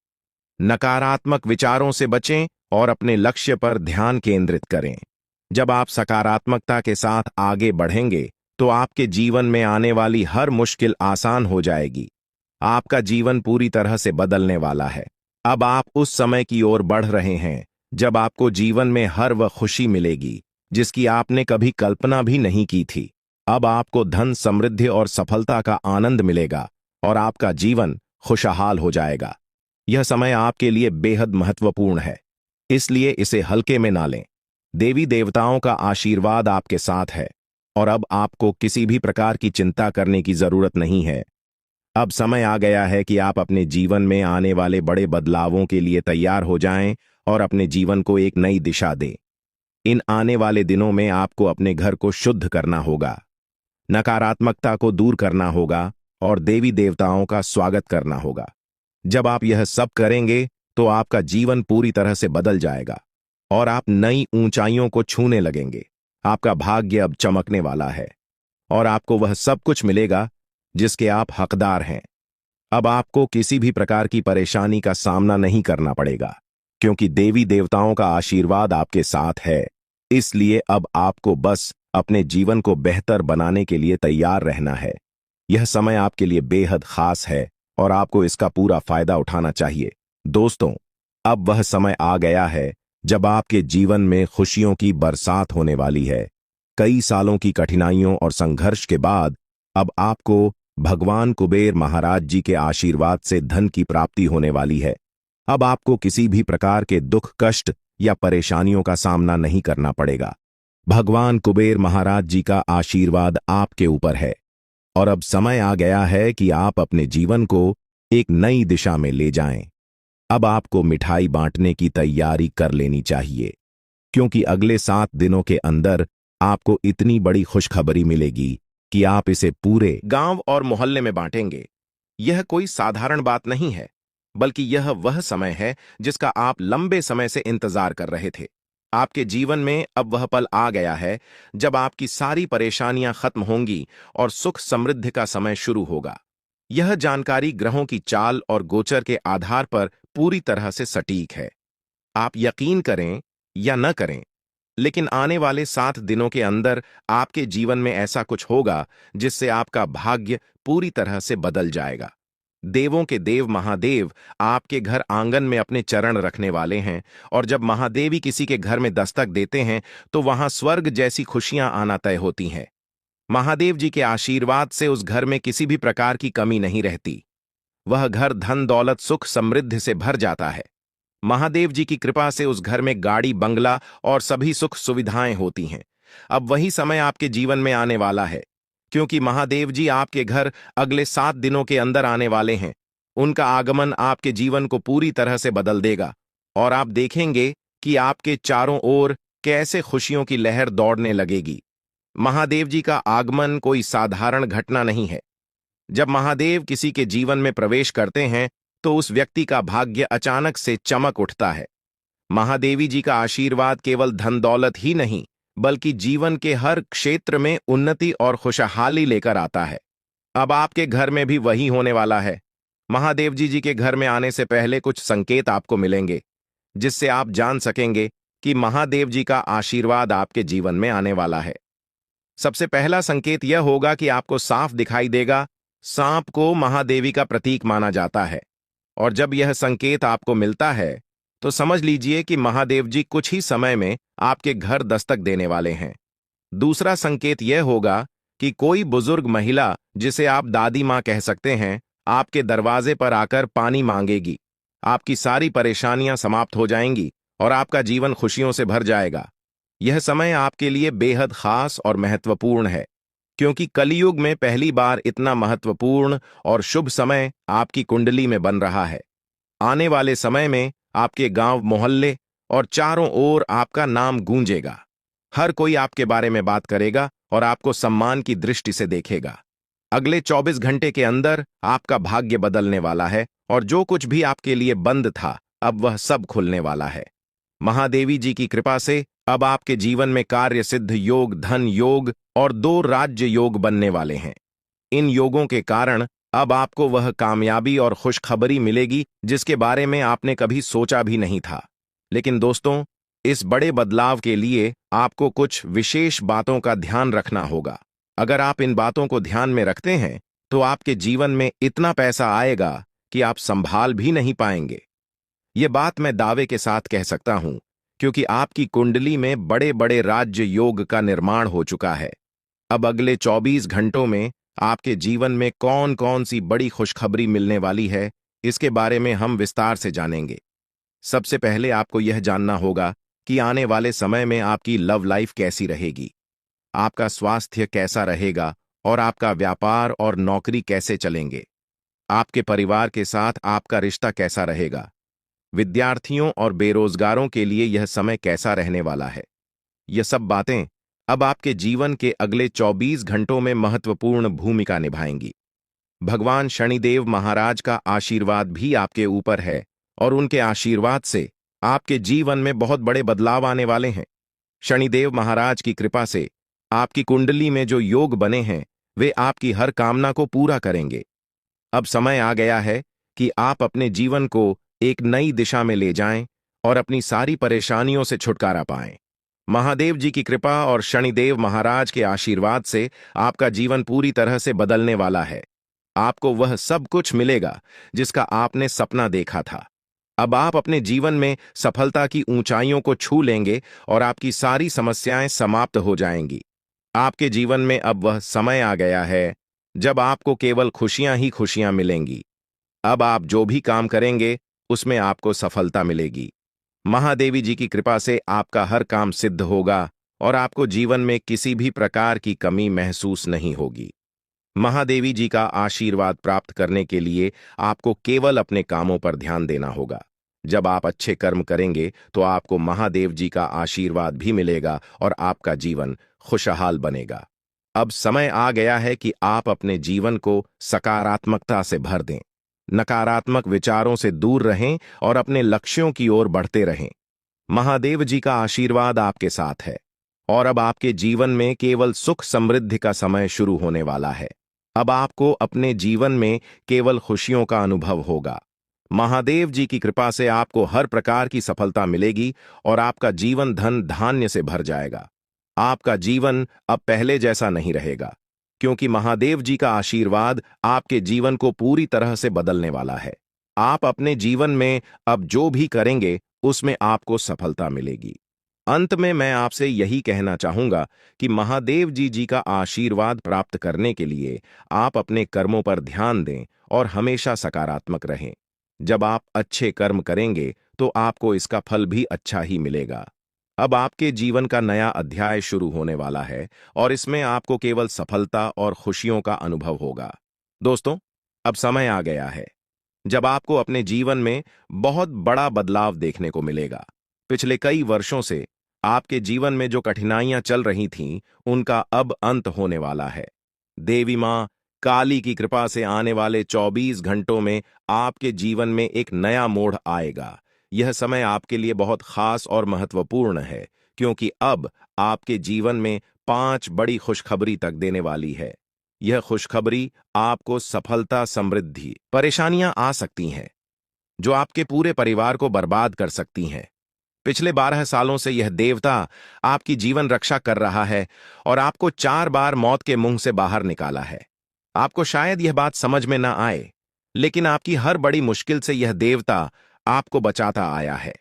नकारात्मक विचारों से बचें और अपने लक्ष्य पर ध्यान केंद्रित करें। जब आप सकारात्मकता के साथ आगे बढ़ेंगे तो आपके जीवन में आने वाली हर मुश्किल आसान हो जाएगी। आपका जीवन पूरी तरह से बदलने वाला है। अब आप उस समय की ओर बढ़ रहे हैं जब आपको जीवन में हर वह खुशी मिलेगी जिसकी आपने कभी कल्पना भी नहीं की थी। अब आपको धन, समृद्धि और सफलता का आनंद मिलेगा और आपका जीवन खुशहाल हो जाएगा। यह समय आपके लिए बेहद महत्वपूर्ण है, इसलिए इसे हल्के में ना लें। देवी देवताओं का आशीर्वाद आपके साथ है और अब आपको किसी भी प्रकार की चिंता करने की जरूरत नहीं है। अब समय आ गया है कि आप अपने जीवन में आने वाले बड़े बदलावों के लिए तैयार हो जाएं और अपने जीवन को एक नई दिशा दें। इन आने वाले दिनों में आपको अपने घर को शुद्ध करना होगा, नकारात्मकता को दूर करना होगा और देवी देवताओं का स्वागत करना होगा। जब आप यह सब करेंगे तो आपका जीवन पूरी तरह से बदल जाएगा और आप नई ऊंचाइयों को छूने लगेंगे। आपका भाग्य अब चमकने वाला है और आपको वह सब कुछ मिलेगा जिसके आप हकदार हैं। अब आपको किसी भी प्रकार की परेशानी का सामना नहीं करना पड़ेगा क्योंकि देवी देवताओं का आशीर्वाद आपके साथ है। इसलिए अब आपको बस अपने जीवन को बेहतर बनाने के लिए तैयार रहना है। यह समय आपके लिए बेहद खास है और आपको इसका पूरा फायदा उठाना चाहिए। दोस्तों, अब वह समय आ गया है जब आपके जीवन में खुशियों की बरसात होने वाली है। कई सालों की कठिनाइयों और संघर्ष के बाद अब आपको भगवान कुबेर महाराज जी के आशीर्वाद से धन की प्राप्ति होने वाली है। अब आपको किसी भी प्रकार के दुख, कष्ट या परेशानियों का सामना नहीं करना पड़ेगा। भगवान कुबेर महाराज जी का आशीर्वाद आपके ऊपर है और अब समय आ गया है कि आप अपने जीवन को एक नई दिशा में ले जाएं। अब आपको मिठाई बांटने की तैयारी कर लेनी चाहिए क्योंकि अगले 7 दिनों के अंदर आपको इतनी बड़ी खुशखबरी मिलेगी कि आप इसे पूरे गांव और मोहल्ले में बांटेंगे। यह कोई साधारण बात नहीं है, बल्कि यह वह समय है जिसका आप लंबे समय से इंतजार कर रहे थे। आपके जीवन में अब वह पल आ गया है जब आपकी सारी परेशानियां खत्म होंगी और सुख समृद्धि का समय शुरू होगा। यह जानकारी ग्रहों की चाल और गोचर के आधार पर पूरी तरह से सटीक है। आप यकीन करें या न करें, लेकिन आने वाले 7 दिनों के अंदर आपके जीवन में ऐसा कुछ होगा जिससे आपका भाग्य पूरी तरह से बदल जाएगा। देवों के देव महादेव आपके घर आंगन में अपने चरण रखने वाले हैं और जब महादेवी किसी के घर में दस्तक देते हैं तो वहां स्वर्ग जैसी खुशियां आना तय होती हैं। महादेव जी के आशीर्वाद से उस घर में किसी भी प्रकार की कमी नहीं रहती। वह घर धन, दौलत, सुख, समृद्धि से भर जाता है। महादेव जी की कृपा से उस घर में गाड़ी, बंगला और सभी सुख सुविधाएं होती हैं। अब वही समय आपके जीवन में आने वाला है क्योंकि महादेव जी आपके घर अगले 7 दिनों के अंदर आने वाले हैं। उनका आगमन आपके जीवन को पूरी तरह से बदल देगा और आप देखेंगे कि आपके चारों ओर कैसे खुशियों की लहर दौड़ने लगेगी। महादेव जी का आगमन कोई साधारण घटना नहीं है। जब महादेव किसी के जीवन में प्रवेश करते हैं तो उस व्यक्ति का भाग्य अचानक से चमक उठता है। महादेवी जी का आशीर्वाद केवल धन दौलत ही नहीं, बल्कि जीवन के हर क्षेत्र में उन्नति और खुशहाली लेकर आता है। अब आपके घर में भी वही होने वाला है। महादेव जी के घर में आने से पहले कुछ संकेत आपको मिलेंगे जिससे आप जान सकेंगे कि महादेव जी का आशीर्वाद आपके जीवन में आने वाला है। सबसे पहला संकेत यह होगा कि आपको साफ दिखाई देगा। सांप को महादेवी का प्रतीक माना जाता है और जब यह संकेत आपको मिलता है तो समझ लीजिए कि महादेव जी कुछ ही समय में आपके घर दस्तक देने वाले हैं। दूसरा संकेत यह होगा कि कोई बुजुर्ग महिला, जिसे आप दादी माँ कह सकते हैं, आपके दरवाजे पर आकर पानी मांगेगी। आपकी सारी परेशानियां समाप्त हो जाएंगी और आपका जीवन खुशियों से भर जाएगा। यह समय आपके लिए बेहद खास और महत्वपूर्ण है क्योंकि कलयुग में पहली बार इतना महत्वपूर्ण और शुभ समय आपकी कुंडली में बन रहा है। आने वाले समय में आपके गांव, मोहल्ले और चारों ओर आपका नाम गूंजेगा। हर कोई आपके बारे में बात करेगा और आपको सम्मान की दृष्टि से देखेगा। अगले 24 घंटे के अंदर आपका भाग्य बदलने वाला है और जो कुछ भी आपके लिए बंद था, अब वह सब खुलने वाला है। महादेवी जी की कृपा से अब आपके जीवन में कार्य सिद्ध योग, धन योग और 2 राज्य योग बनने वाले हैं। इन योगों के कारण अब आपको वह कामयाबी और खुशखबरी मिलेगी जिसके बारे में आपने कभी सोचा भी नहीं था। लेकिन दोस्तों, इस बड़े बदलाव के लिए आपको कुछ विशेष बातों का ध्यान रखना होगा। अगर आप इन बातों को ध्यान में रखते हैं तो आपके जीवन में इतना पैसा आएगा कि आप संभाल भी नहीं पाएंगे। ये बात मैं दावे के साथ कह सकता हूं, क्योंकि आपकी कुंडली में बड़े बड़े राज्य योग का निर्माण हो चुका है। अब अगले 24 घंटों में आपके जीवन में कौन कौन सी बड़ी खुशखबरी मिलने वाली है, इसके बारे में हम विस्तार से जानेंगे। सबसे पहले आपको यह जानना होगा कि आने वाले समय में आपकी लव लाइफ कैसी रहेगी, आपका स्वास्थ्य कैसा रहेगा और आपका व्यापार और नौकरी कैसे चलेंगे। आपके परिवार के साथ आपका रिश्ता कैसा रहेगा। विद्यार्थियों और बेरोजगारों के लिए यह समय कैसा रहने वाला है। यह सब बातें अब आपके जीवन के अगले 24 घंटों में महत्वपूर्ण भूमिका निभाएंगी। भगवान शनिदेव महाराज का आशीर्वाद भी आपके ऊपर है और उनके आशीर्वाद से आपके जीवन में बहुत बड़े बदलाव आने वाले हैं। शनिदेव महाराज की कृपा से आपकी कुंडली में जो योग बने हैं वे आपकी हर कामना को पूरा करेंगे। अब समय आ गया है कि आप अपने जीवन को एक नई दिशा में ले जाएं और अपनी सारी परेशानियों से छुटकारा पाएं। महादेव जी की कृपा और शनिदेव महाराज के आशीर्वाद से आपका जीवन पूरी तरह से बदलने वाला है। आपको वह सब कुछ मिलेगा जिसका आपने सपना देखा था। अब आप अपने जीवन में सफलता की ऊंचाइयों को छू लेंगे और आपकी सारी समस्याएं समाप्त हो जाएंगी। आपके जीवन में अब वह समय आ गया है जब आपको केवल खुशियां ही खुशियां मिलेंगी। अब आप जो भी काम करेंगे उसमें आपको सफलता मिलेगी। महादेवी जी की कृपा से आपका हर काम सिद्ध होगा और आपको जीवन में किसी भी प्रकार की कमी महसूस नहीं होगी। महादेवी जी का आशीर्वाद प्राप्त करने के लिए आपको केवल अपने कामों पर ध्यान देना होगा। जब आप अच्छे कर्म करेंगे तो आपको महादेव जी का आशीर्वाद भी मिलेगा और आपका जीवन खुशहाल बनेगा। अब समय आ गया है कि आप अपने जीवन को सकारात्मकता से भर दें, नकारात्मक विचारों से दूर रहें और अपने लक्ष्यों की ओर बढ़ते रहें। महादेव जी का आशीर्वाद आपके साथ है और अब आपके जीवन में केवल सुख समृद्धि का समय शुरू होने वाला है। अब आपको अपने जीवन में केवल खुशियों का अनुभव होगा। महादेव जी की कृपा से आपको हर प्रकार की सफलता मिलेगी और आपका जीवन धन धान्य से भर जाएगा। आपका जीवन अब पहले जैसा नहीं रहेगा, क्योंकि महादेव जी का आशीर्वाद आपके जीवन को पूरी तरह से बदलने वाला है। आप अपने जीवन में अब जो भी करेंगे उसमें आपको सफलता मिलेगी। अंत में मैं आपसे यही कहना चाहूंगा कि महादेव जी का आशीर्वाद प्राप्त करने के लिए आप अपने कर्मों पर ध्यान दें और हमेशा सकारात्मक रहें। जब आप अच्छे कर्म करेंगे तो आपको इसका फल भी अच्छा ही मिलेगा। अब आपके जीवन का नया अध्याय शुरू होने वाला है और इसमें आपको केवल सफलता और खुशियों का अनुभव होगा। दोस्तों, अब समय आ गया है जब आपको अपने जीवन में बहुत बड़ा बदलाव देखने को मिलेगा। पिछले कई वर्षों से आपके जीवन में जो कठिनाइयां चल रही थीं, उनका अब अंत होने वाला है। देवी मां काली की कृपा से आने वाले 24 घंटों में आपके जीवन में एक नया मोड़ आएगा। यह समय आपके लिए बहुत खास और महत्वपूर्ण है, क्योंकि अब आपके जीवन में 5 बड़ी खुशखबरी तक देने वाली है। यह खुशखबरी आपको सफलता, समृद्धि, परेशानियां आ सकती हैं जो आपके पूरे परिवार को बर्बाद कर सकती हैं। पिछले 12 सालों से यह देवता आपकी जीवन रक्षा कर रहा है और आपको 4 बार मौत के मुंह से बाहर निकाला है। आपको शायद यह बात समझ में ना आए, लेकिन आपकी हर बड़ी मुश्किल से यह देवता आपको बचाता आया है।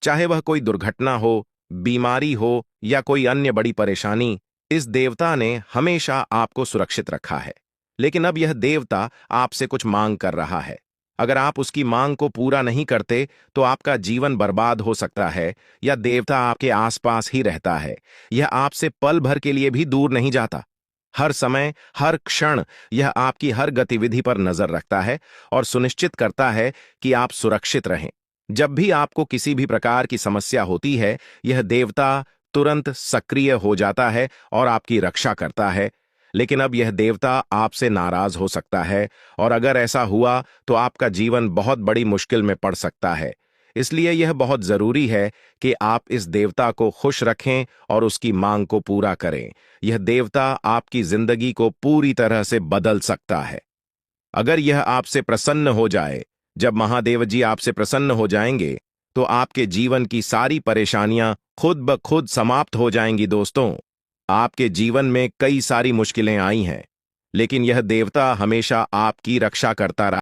चाहे वह कोई दुर्घटना हो, बीमारी हो या कोई अन्य बड़ी परेशानी, इस देवता ने हमेशा आपको सुरक्षित रखा है। लेकिन अब यह देवता आपसे कुछ मांग कर रहा है। अगर आप उसकी मांग को पूरा नहीं करते तो आपका जीवन बर्बाद हो सकता है, या देवता आपके आसपास ही रहता है। यह आपसे पल भर के लिए भी दूर नहीं जाता। हर समय, हर क्षण यह आपकी हर गतिविधि पर नजर रखता है और सुनिश्चित करता है कि आप सुरक्षित रहें। जब भी आपको किसी भी प्रकार की समस्या होती है, यह देवता तुरंत सक्रिय हो जाता है और आपकी रक्षा करता है। लेकिन अब यह देवता आपसे नाराज हो सकता है, और अगर ऐसा हुआ तो आपका जीवन बहुत बड़ी मुश्किल में पड़ सकता है। इसलिए यह बहुत जरूरी है कि आप इस देवता को खुश रखें और उसकी मांग को पूरा करें। यह देवता आपकी जिंदगी को पूरी तरह से बदल सकता है। अगर यह आपसे प्रसन्न हो जाए, जब महादेव जी आपसे प्रसन्न हो जाएंगे, तो आपके जीवन की सारी परेशानियां खुद ब खुद समाप्त हो जाएंगी। दोस्तों, आपके जीवन में कई सारी मुश्किलें आई हैं, लेकिन यह देवता हमेशा आपकी रक्षा करता रहा।